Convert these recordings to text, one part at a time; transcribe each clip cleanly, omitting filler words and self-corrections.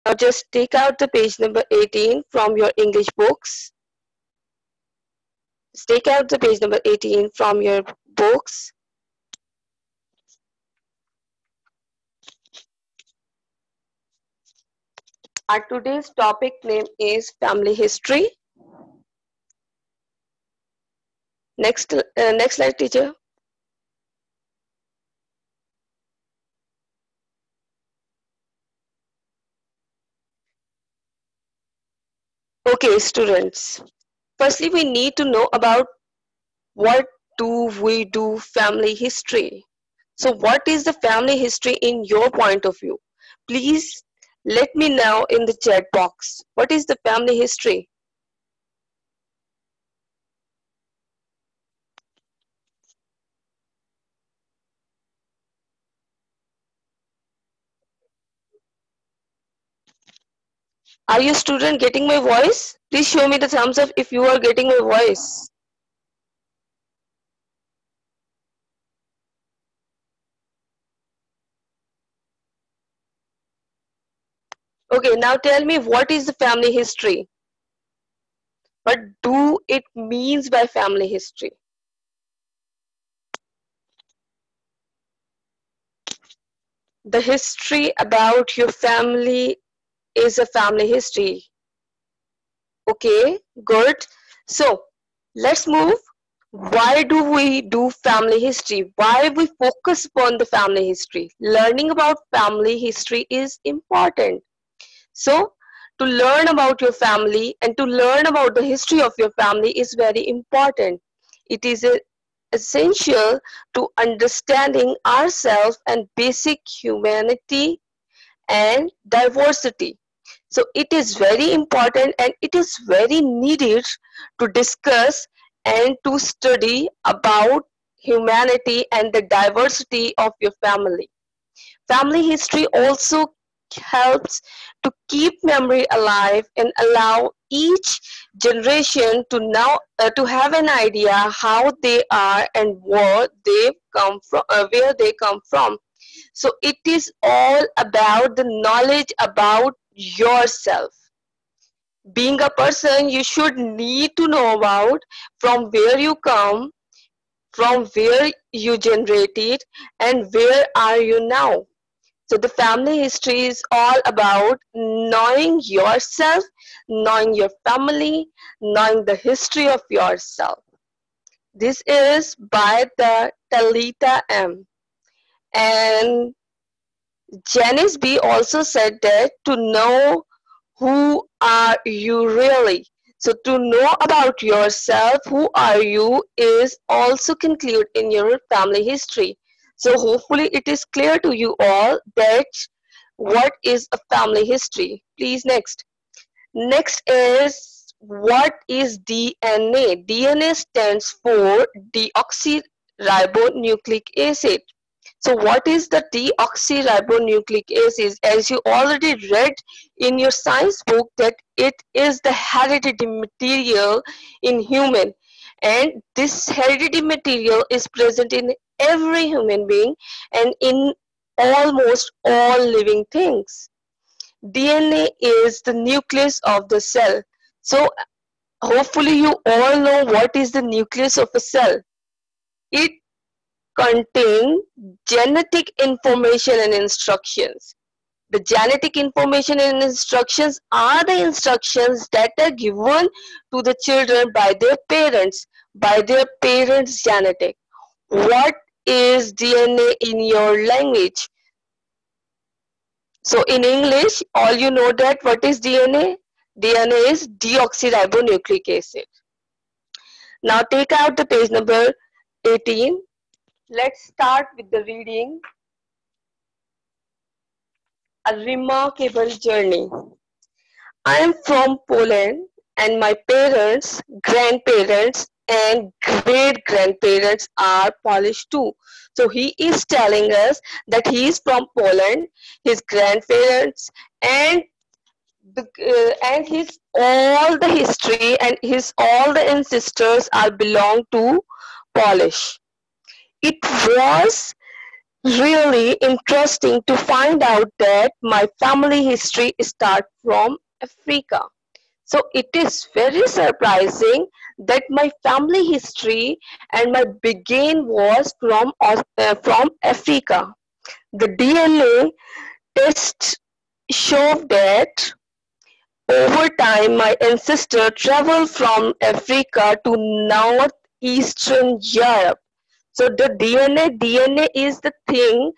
Now just take out the page number 18 from your English books. Just take out the page number 18 from your books. Our today's topic name is family history. Next slide, teacher. Okay, students. Firstly, we need to know about what do we do family history. So what is the family history in your point of view? Please let me know in the chat box. What is the family history? Are you student getting my voice? Please show me the thumbs up if you are getting my voice. Okay, now tell me what is the family history? What do it means by family history? The history about your family is a family history. Okay, good. So let's move. Why do we do family history? Why we focus upon the family history? Learning about family history is important. So to learn about your family and to learn about the history of your family is very important. It is essential to understanding ourselves and basic humanity and diversity. So it is very important and it is very needed to discuss and to study about humanity and the diversity of your family. Family history also helps to keep memory alive and allow each generation to now to have an idea how they are and what they come from, where they come from. So it is all about the knowledge about yourself. Being a person, you should need to know about from where you come, from where you generated, and where are you now. So the family history is all about knowing yourself, knowing your family, knowing the history of yourself. This is by the Talita M. And Janice B also said that to know who are you really. So to know about yourself, who are you, is also concluded in your family history. So hopefully it is clear to you all that what is a family history. Please next. Next is what is DNA? DNA stands for deoxyribonucleic acid. So what is the deoxyribonucleic acid? As you already read in your science book that it is the hereditary material in human, and this hereditary material is present in every human being and in almost all living things. DNA is the nucleus of the cell. So hopefully you all know what is the nucleus of a cell. It contain genetic information and instructions. The genetic information and instructions are the instructions that are given to the children by their parents' genetic. What is DNA in your language? So in English, all you know that what is DNA? DNA is deoxyribonucleic acid. Now take out the page number 18. Let's start with the reading. A remarkable journey. I am from Poland and my parents, grandparents and great grandparents are Polish too. So he is telling us that he is from Poland, his grandparents and his all the history and his all the ancestors are belong to Polish. It was really interesting to find out that my family history starts from Africa. So it is very surprising that my family history and my begin was from Africa. The DNA test showed that over time my ancestor traveled from Africa to northeastern Europe. So the DNA is the thing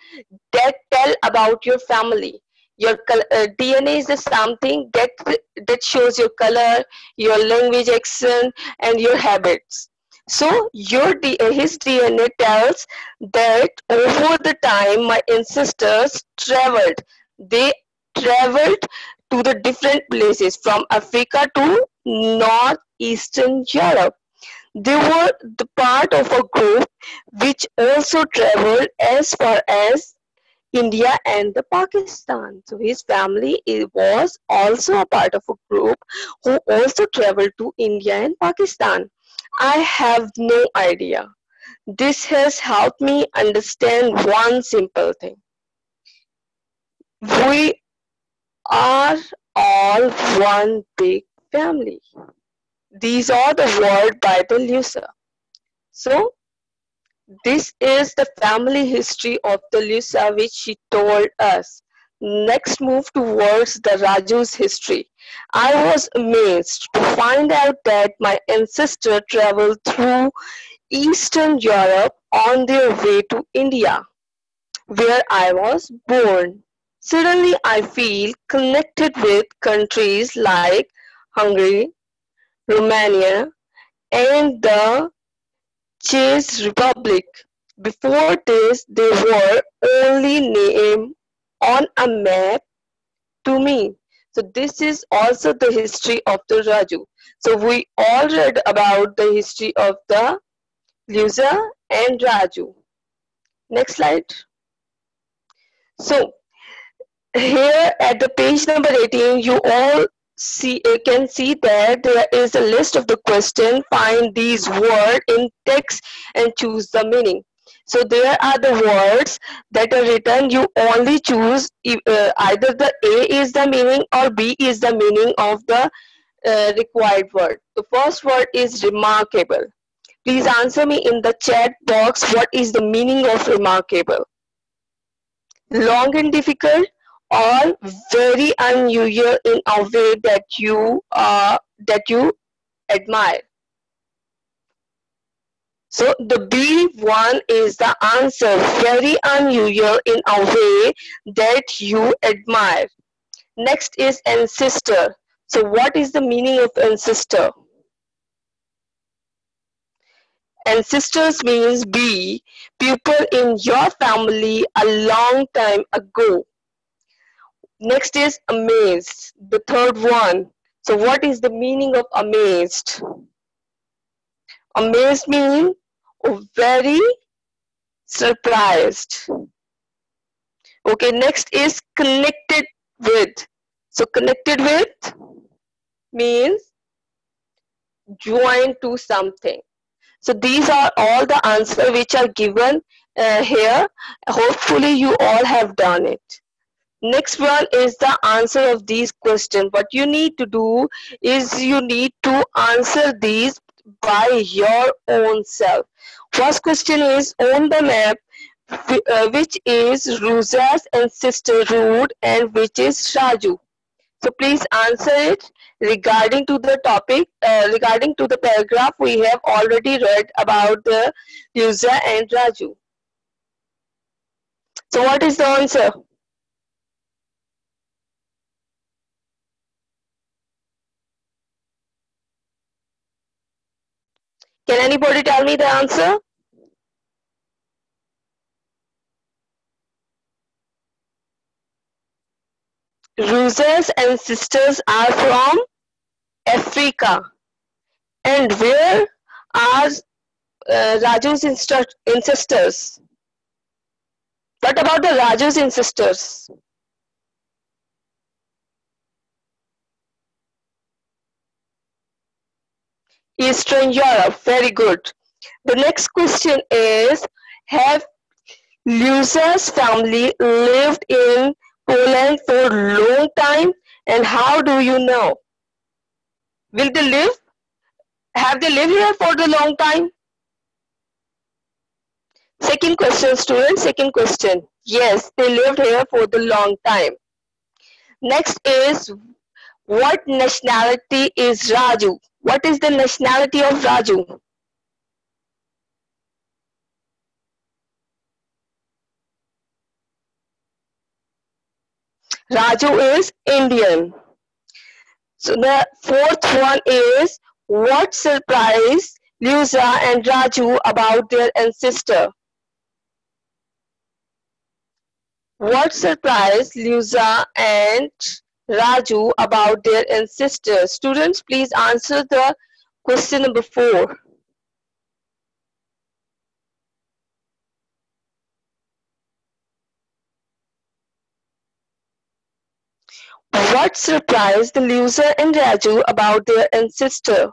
that tell about your family. Your DNA is the something that shows your color, your language accent, and your habits. So his DNA tells that over the time my ancestors traveled. They traveled to the different places from Africa to northeastern Europe. They were the part of a group which also traveled as far as India and the Pakistan. So his family was also a part of a group who also traveled to India and Pakistan. I have no idea. This has helped me understand one simple thing. We are all one big family. These are the words by the Lusa. So this is the family history of the Lusa which she told us. Next move towards the Raju's history. I was amazed to find out that my ancestor traveled through Eastern Europe on their way to India, where I was born. Suddenly I feel connected with countries like Hungary, Romania, and the Czech Republic. Before this, they were only named on a map to me. So this is also the history of the Raju. So we all read about the history of the Lusa and Raju. Next slide. So here at the page number 18, you all can see that there is a list of the question. Find these words in text and choose the meaning. So there are the words that are written. You only choose either the A is the meaning or B is the meaning of the required word. The first word is remarkable. Please answer me in the chat box what is the meaning of remarkable. Long and difficult, or very unusual in a way that you admire. So the B one is the answer. Very unusual in a way that you admire. Next is ancestor. So what is the meaning of ancestor? Ancestors means be people in your family a long time ago. Next is amazed, the third one. So what is the meaning of amazed? Amazed means very surprised. Okay, next is connected with. So connected with means joined to something. So these are all the answers which are given here. Hopefully you all have done it. Next one is the answer of these questions. What you need to do is you need to answer these by your own self. First question is on the map, which is Ruza's ancestor route and which is Raju. So please answer it regarding to the topic, regarding to the paragraph we have already read about the Ruza and Raju. So what is the answer? Can anybody tell me the answer? Ruza's ancestors are from Africa. And where are Raju's ancestors? What about the Raju's ancestors? Eastern Europe. Very good. The next question is, have Luza's family lived in Poland for a long time, and how do you know? Will they live? Have they lived here for the long time? Second question, student. Second question. Yes, they lived here for the long time. Next is, what nationality is Raju? What is the nationality of Raju? Raju is Indian. So the fourth one is, what surprised Luza and Raju about their ancestor? What surprised Luza and Raju about their ancestors? Students, please answer the question number 4. What surprised Luza and Raju about their ancestor?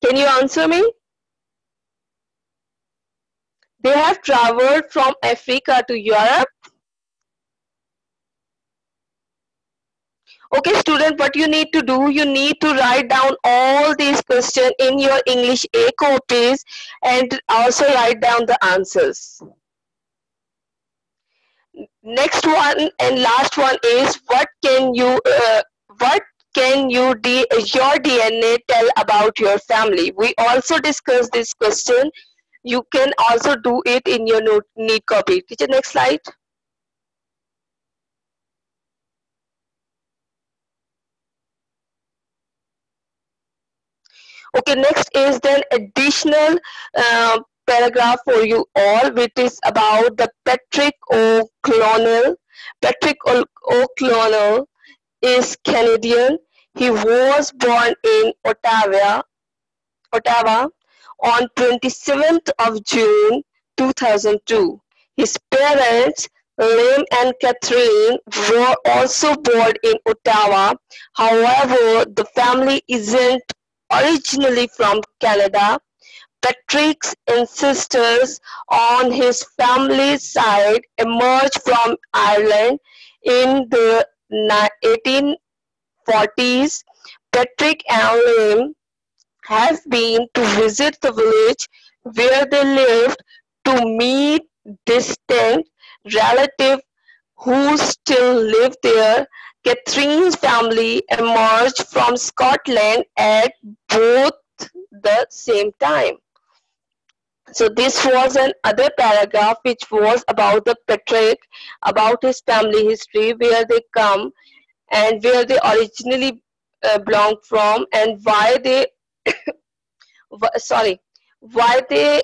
Can you answer me? They have traveled from Africa to Europe. Okay, student, what you need to do, you need to write down all these questions in your English A copies and also write down the answers. Next one and last one is, what can your DNA tell about your family? We also discussed this question. You can also do it in your need copy. Teacher, next slide. Okay, next is then additional paragraph for you all, which is about the Patrick O'Connell. Patrick O'Connell is Canadian. He was born in Ottawa on 27th of June 2002. His parents, Liam and Catherine, were also born in Ottawa. However, the family isn't originally from Canada. Patrick's ancestors on his family's side emerged from Ireland in the 1840s. Patrick and Liam have been to visit the village where they lived to meet distant relatives who still live there. Catherine's family emerged from Scotland at both the same time. So this was another paragraph which was about the Patrick, about his family history, where they come and where they originally belong from, and why they sorry, why they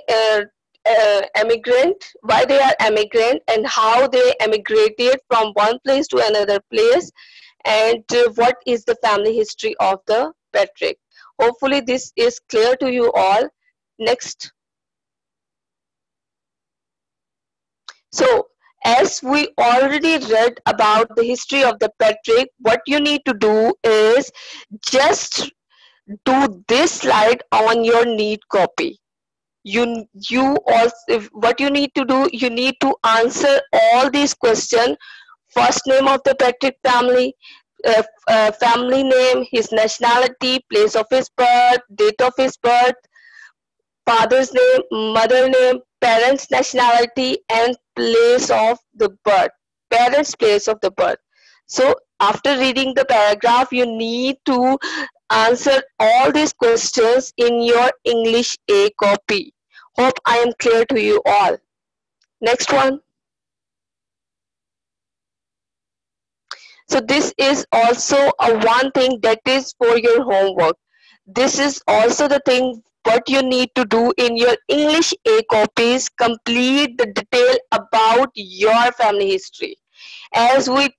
emigrant, why they are emigrant, and how they emigrated from one place to another place, and what is the family history of the Patrick. Hopefully this is clear to you all. Next. So as we already read about the history of the Patrick, what you need to do is just do this slide on your need copy. You also, what you need to do, you need to answer all these questions. First name of the Patrick family, family name, his nationality, place of his birth, date of his birth, father's name, mother name, parents nationality, and place of the birth, parents place of the birth. So after reading the paragraph, you need to answer all these questions in your English A copy. Hope I am clear to you all. Next one. So this is also a one thing that is for your homework. This is also the thing what you need to do in your English A copies. Complete the detail about your family history. As we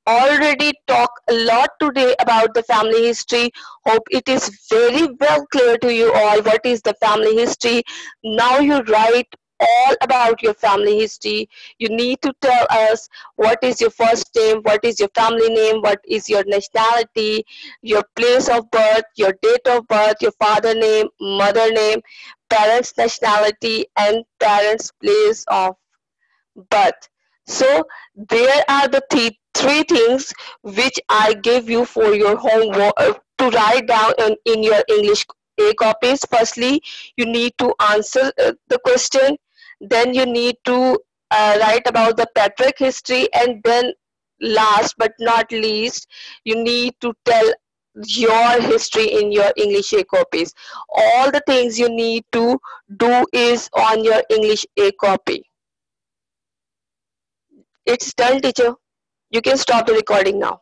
already talk a lot today about the family history, hope it is very well clear to you all what is the family history. Now you write all about your family history. You need to tell us what is your first name, what is your family name, what is your nationality, your place of birth, your date of birth, your father name, mother name, parents' nationality, and parents' place of birth. So there are the three things which I give you for your homework to write down in your English A copies. Firstly, you need to answer the question. Then you need to write about the Patrick history, and then last but not least, you need to tell your history in your English A copies. All the things you need to do is on your English A copy. It's done, teacher. You can stop the recording now.